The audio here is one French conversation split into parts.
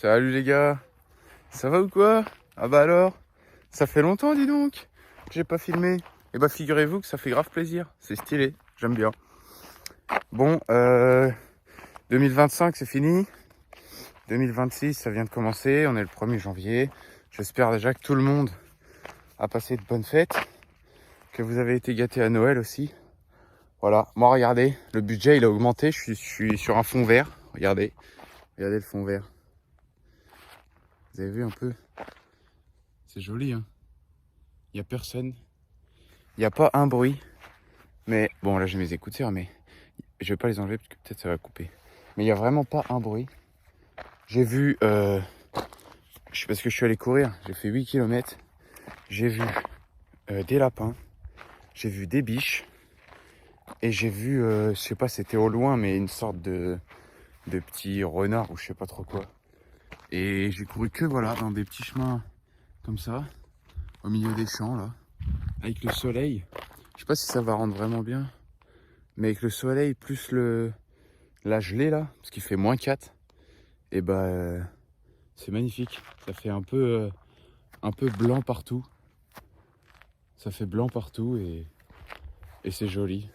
Salut les gars, ça va ou quoi? Ah bah alors, ça fait longtemps dis donc que j'ai pas filmé. Et bah figurez-vous que ça fait grave plaisir, c'est stylé, j'aime bien. Bon, 2025 c'est fini, 2026 ça vient de commencer, on est le 1er janvier. J'espère déjà que tout le monde a passé de bonnes fêtes, que vous avez été gâtés à Noël aussi. Voilà, moi regardez, le budget il a augmenté, je suis sur un fond vert, regardez le fond vert. Vous avez vu un peu? C'est joli, hein. Il n'y a personne. Il n'y a pas un bruit. Mais bon, là j'ai mes écouteurs, mais je vais pas les enlever parce que peut-être ça va couper. Mais il n'y a vraiment pas un bruit. J'ai vu, parce que je suis allé courir, j'ai fait 8 km. J'ai vu des lapins. J'ai vu des biches. Et j'ai vu, je sais pas, c'était au loin, mais une sorte de petit renard ou je sais pas trop quoi. Et j'ai couru que voilà, dans des petits chemins comme ça, au milieu des champs là, avec le soleil. Je sais pas si ça va rendre vraiment bien, mais avec le soleil plus la gelée là, parce qu'il fait -4, et bah c'est magnifique. Ça fait un peu blanc partout. Ça fait blanc partout et c'est joli.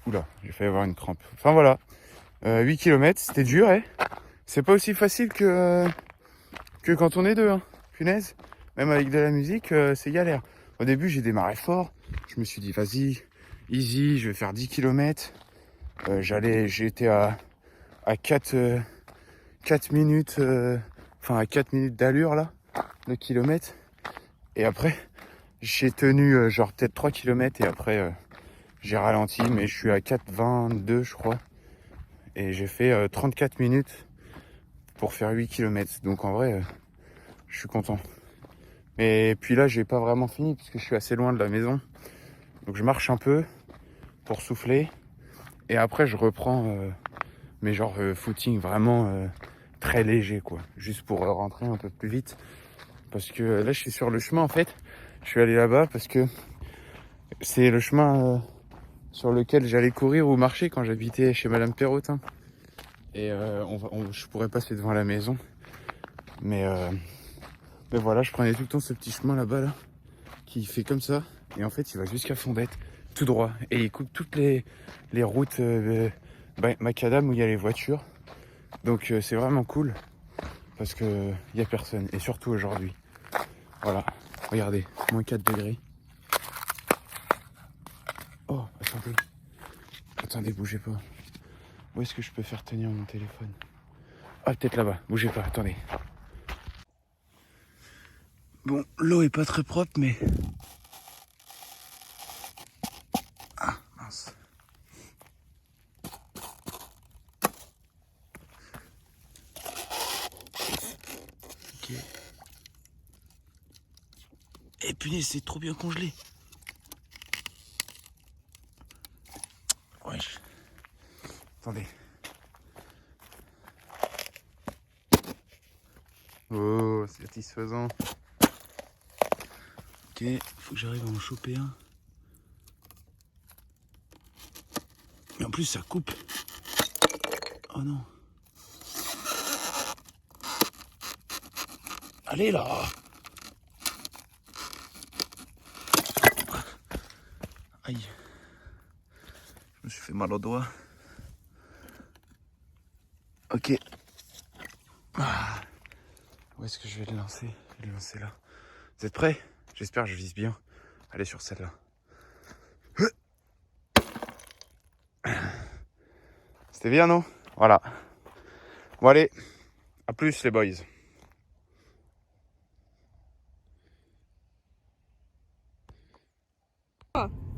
Oula, j'ai failli avoir une crampe. Enfin voilà, 8 km, c'était dur, hein. C'est pas aussi facile que quand on est deux, hein. Punaise, même avec de la musique, c'est galère. Au début, j'ai démarré fort. Je me suis dit, vas-y, easy, je vais faire 10 km. J'étais à 4 minutes, à 4 minutes d'allure, là, le kilomètre. Et après, j'ai tenu, genre, peut-être 3 km. Et après, j'ai ralenti, mais je suis à 4,22, je crois. Et j'ai fait 34 minutes pour faire 8 km. Donc, en vrai, je suis content. Et puis là, j'ai pas vraiment fini parce que je suis assez loin de la maison. Donc je marche un peu pour souffler. Et après, je reprends mes footing vraiment très léger, quoi. Juste pour rentrer un peu plus vite. Parce que là, je suis sur le chemin, en fait. Je suis allé là-bas parce que c'est le chemin sur lequel j'allais courir ou marcher quand j'habitais chez Madame Perrotin. Et je pourrais passer devant la maison. Mais voilà, je prenais tout le temps ce petit chemin là-bas, là, qui fait comme ça. Et en fait, il va jusqu'à Fondette, tout droit. Et il coupe toutes les routes macadam où il y a les voitures. Donc c'est vraiment cool. Parce que il n'y a personne. Et surtout aujourd'hui. Voilà, regardez, -4 degrés. Oh, attendez, bougez pas. Où est-ce que je peux faire tenir mon téléphone? Ah, peut-être là-bas, bougez pas, attendez. Bon, l'eau est pas très propre, mais... Ah, mince. Ok. Et punaise, c'est trop bien congelé. Wesh. Attendez. Oh, c'est satisfaisant. Ok, faut que j'arrive à en choper un. Mais en plus, ça coupe. Oh non. Allez là. Aïe. Je me suis fait mal au doigt. Ok. Ah. Où est-ce que je vais le lancer? Je vais le lancer là. Vous êtes prêts? J'espère que je vise bien. Allez sur celle-là. C'était bien, non? Voilà. Bon allez, à plus les boys.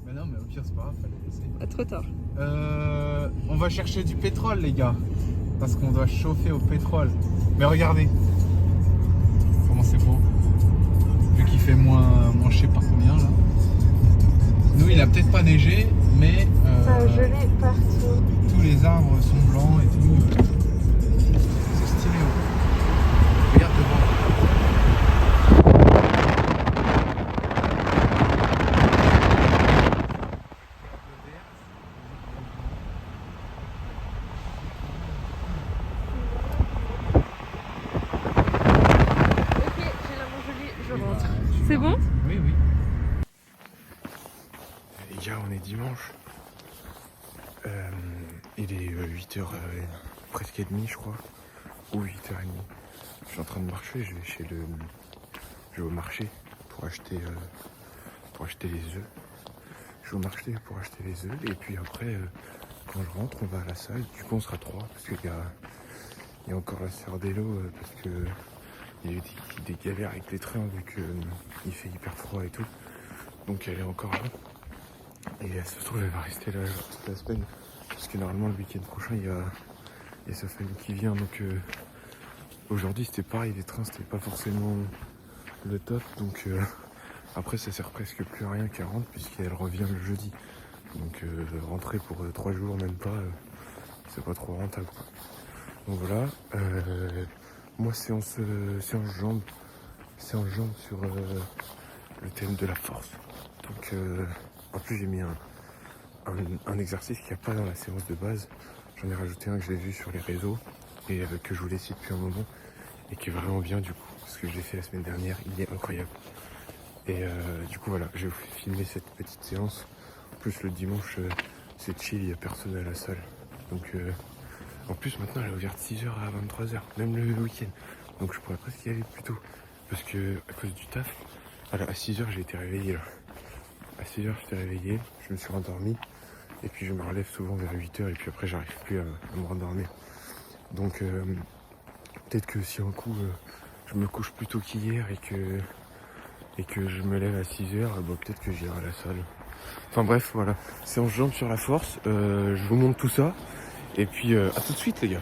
Mais non, mais au pire, c'est pas grave, fallait laisser. Ah, trop tard. On va chercher du pétrole, les gars. Parce qu'on doit chauffer au pétrole. Mais regardez. Comment c'est beau. Vu qu'il fait moins je sais pas combien, là. Nous, il a peut-être pas neigé, mais... Ça a gelé partout. Tous les arbres sont blancs et tout. C'est stylé. Regarde devant. je rentre. C'est bon? Oui, oui. Les gars, on est dimanche. Il est 8h presque et demie, je crois. Ou 8h30. Je suis en train de marcher, je vais au marché pour acheter les œufs. Je vais au marché pour acheter les œufs et puis après, quand je rentre, on va à la salle. Du coup, on sera 3 parce qu'il y a encore la sœur d'Elo parce que il y a eu des galères avec les trains vu qu'il fait hyper froid et tout. Donc elle est encore là. Et elle se trouve, elle va rester là toute la semaine. Parce que normalement, le week-end prochain, il y a sa famille qui vient. Donc aujourd'hui, c'était pareil. Les trains, c'était pas forcément le top. Donc après, ça sert presque plus à rien qu'elle rentre puisqu'elle revient le jeudi. Donc rentrer pour 3 jours, même pas, c'est pas trop rentable, quoi. Donc voilà. Moi, séance jambes. Séance jambes sur le thème de la force. Donc en plus, j'ai mis un exercice qu'il n'y a pas dans la séance de base. J'en ai rajouté un que j'ai vu sur les réseaux et que je voulais essayer depuis un moment et qui est vraiment bien du coup. Parce que je l'ai fait la semaine dernière, il est incroyable. Et du coup voilà, je vais vous filmer cette petite séance. En plus le dimanche c'est chill, il n'y a personne à la salle. Donc en plus maintenant elle est ouverte 6h à 23h, même le week-end. Donc je pourrais presque y aller plus tôt. Parce que à cause du taf, voilà, à 6h j'ai été réveillé là. À 6h j'étais réveillé, je me suis rendormi. Et puis je me relève souvent vers 8h et puis après j'arrive plus à me rendormir. Donc peut-être que si un coup je me couche plus tôt qu'hier et que je me lève à 6h, peut-être que j'irai à la salle. Enfin bref, voilà. Séance jambes sur la force. Je vous montre tout ça. Et puis à tout de suite les gars.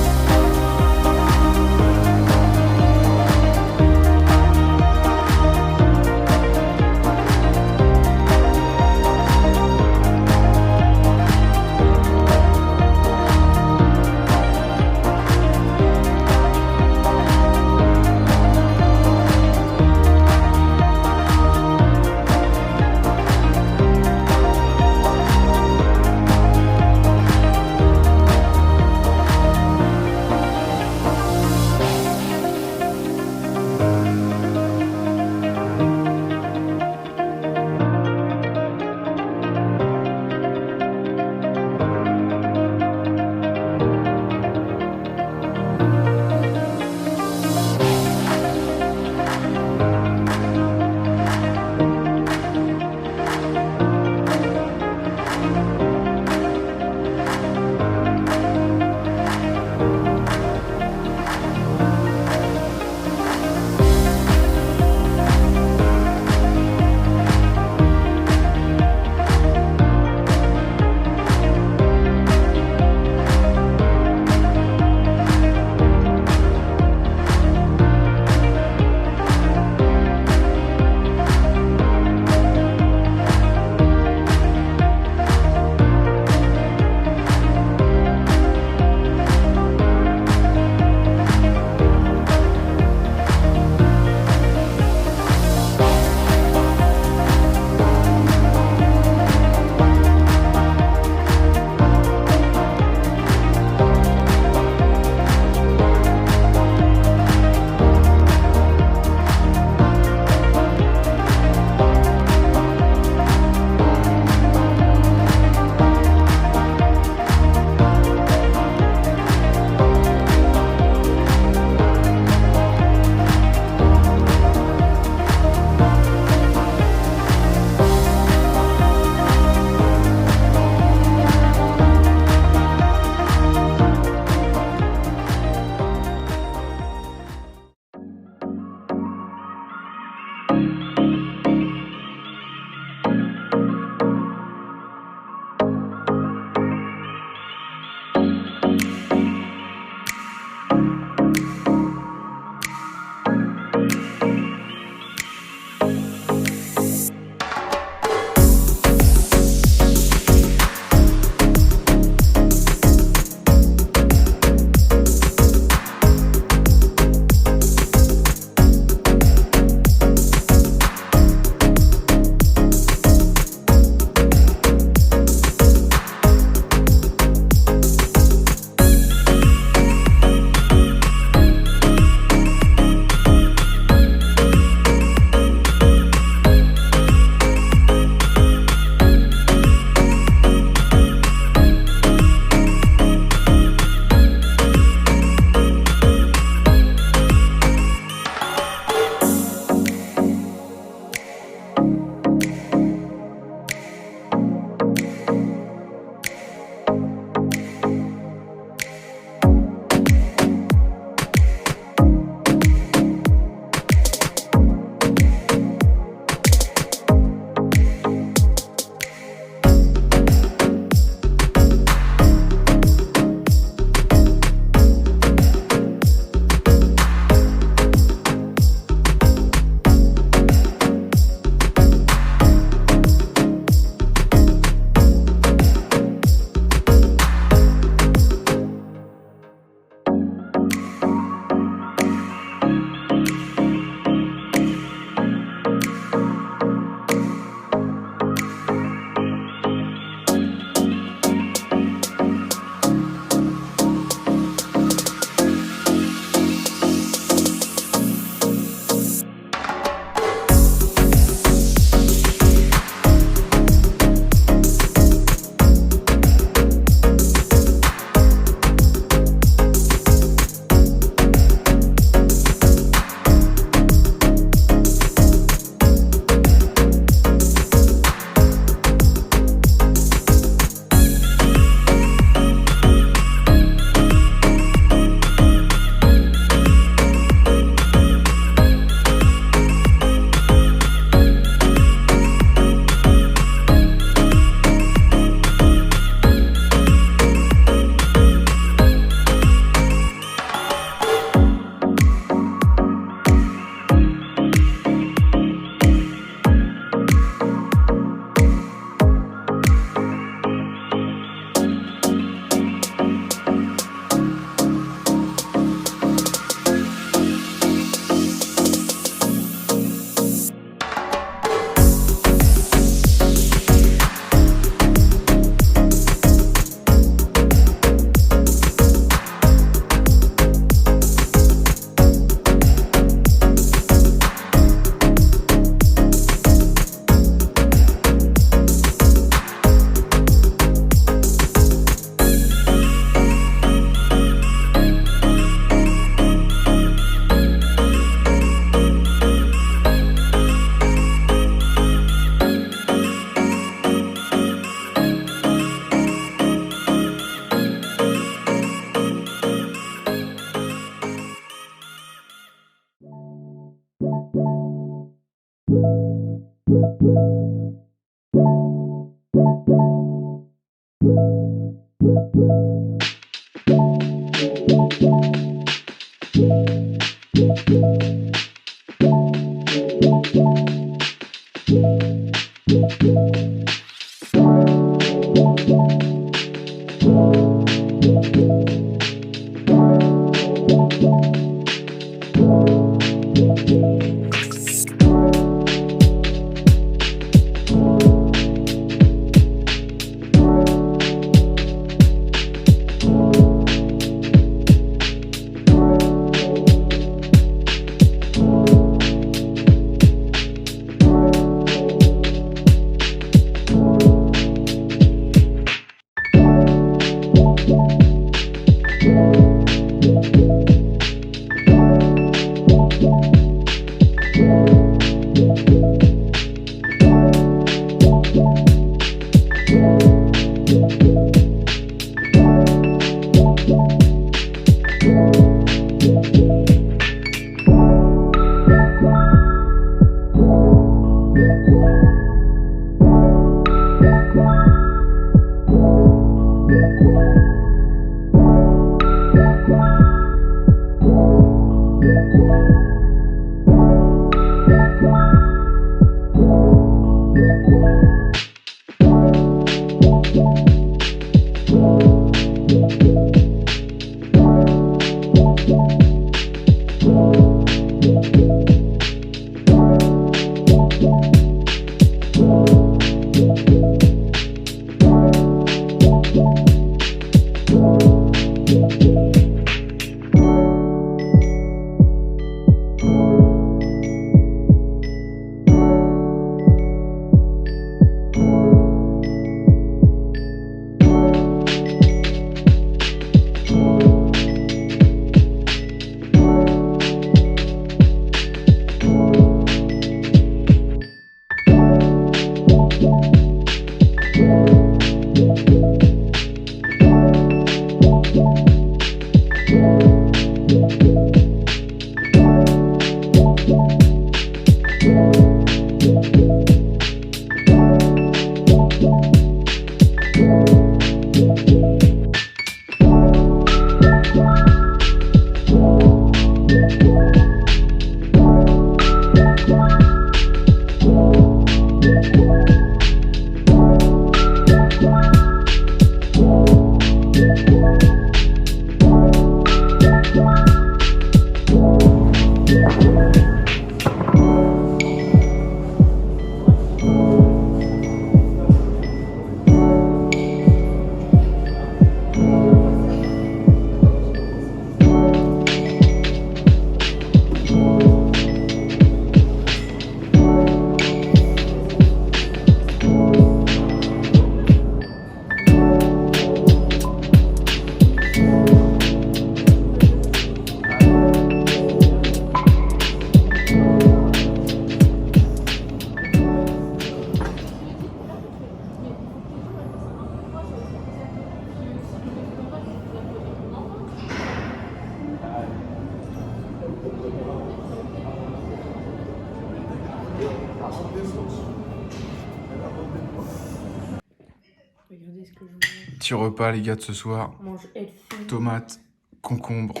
Regardez ce que je mange. Petit repas, les gars, de ce soir. On mange healthy. Tomates, concombres,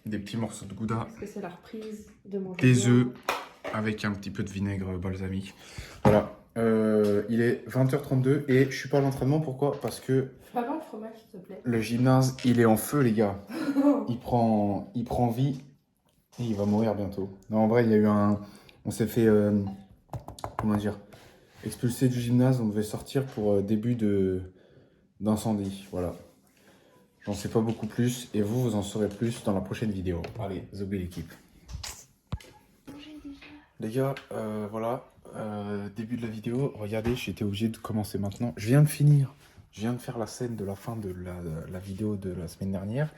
des petits morceaux de gouda, Parce que c'est la reprise de manger des bien. œufs avec un petit peu de vinaigre balsamique. Voilà. Il est 20h32 et je suis pas à l'entraînement. Pourquoi? Parce que Fais pas le fromage, s'il te plaît. le gymnase, il est en feu, les gars. Il prend vie et il va mourir bientôt. Non, en vrai, il y a eu un... On s'est fait... comment dire? Expulsé du gymnase. On devait sortir pour début d'incendie. Voilà. J'en sais pas beaucoup plus et vous en saurez plus dans la prochaine vidéo. Allez, Zobé l'équipe. Les gars, voilà, début de la vidéo. Regardez, j'étais obligé de commencer maintenant. Je viens de finir. Je viens de faire la scène de la fin de la vidéo de la semaine dernière.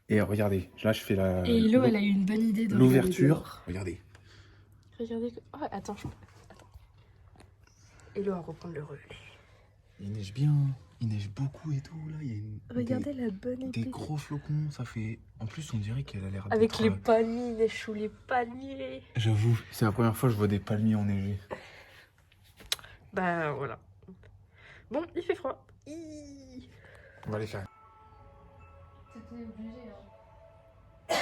Et regardez, là je fais la... Et Ilo, elle a eu une bonne idée de l'ouverture. Regardez. Regardez que... Oh, attends, Ilo va reprendre le relais. Il neige bien. Il neige beaucoup et tout. Là, il y a Regardez la bonne des idée. gros flocons. Ça fait... En plus, on dirait qu'elle a l'air Avec d'être, les palmiers, les choux, les palmiers. J'avoue, c'est la première fois que je vois des palmiers enneigés. Bah voilà. Bon, il fait froid. On va les faire. t'étais obligé. Hein.